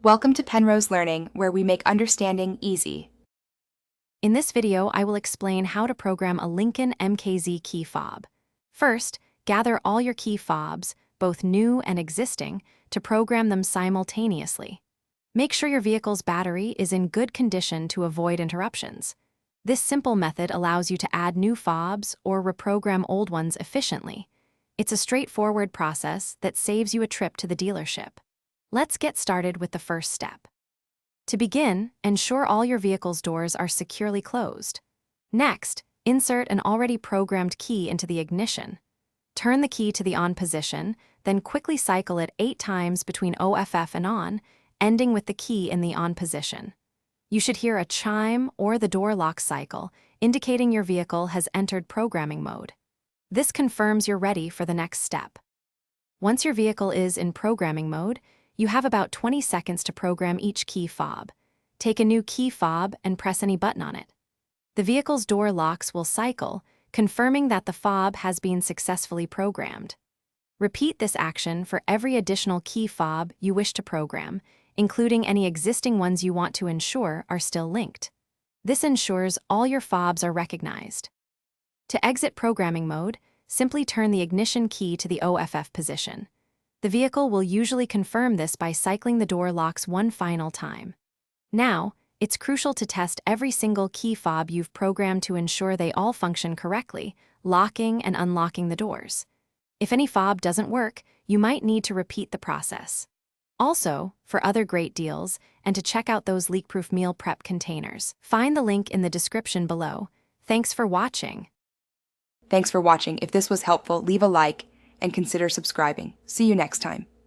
Welcome to Penrose Learning, where we make understanding easy. In this video, I will explain how to program a Lincoln MKZ key fob. First, gather all your key fobs, both new and existing, to program them simultaneously. Make sure your vehicle's battery is in good condition to avoid interruptions. This simple method allows you to add new fobs or reprogram old ones efficiently. It's a straightforward process that saves you a trip to the dealership. Let's get started with the first step. To begin, ensure all your vehicle's doors are securely closed. Next, insert an already programmed key into the ignition. Turn the key to the on position, then quickly cycle it 8 times between OFF and on, ending with the key in the on position. You should hear a chime or the door lock cycle, indicating your vehicle has entered programming mode. This confirms you're ready for the next step. Once your vehicle is in programming mode, you have about 20 seconds to program each key fob. Take a new key fob and press any button on it. The vehicle's door locks will cycle, confirming that the fob has been successfully programmed. Repeat this action for every additional key fob you wish to program, including any existing ones you want to ensure are still linked. This ensures all your fobs are recognized. To exit programming mode, simply turn the ignition key to the OFF position. The vehicle will usually confirm this by cycling the door locks one final time. Now, it's crucial to test every single key fob you've programmed to ensure they all function correctly, locking and unlocking the doors. If any fob doesn't work, you might need to repeat the process. Also, for other great deals, and to check out those leak-proof meal prep containers, find the link in the description below. Thanks for watching. Thanks for watching. If this was helpful, leave a like and consider subscribing. See you next time.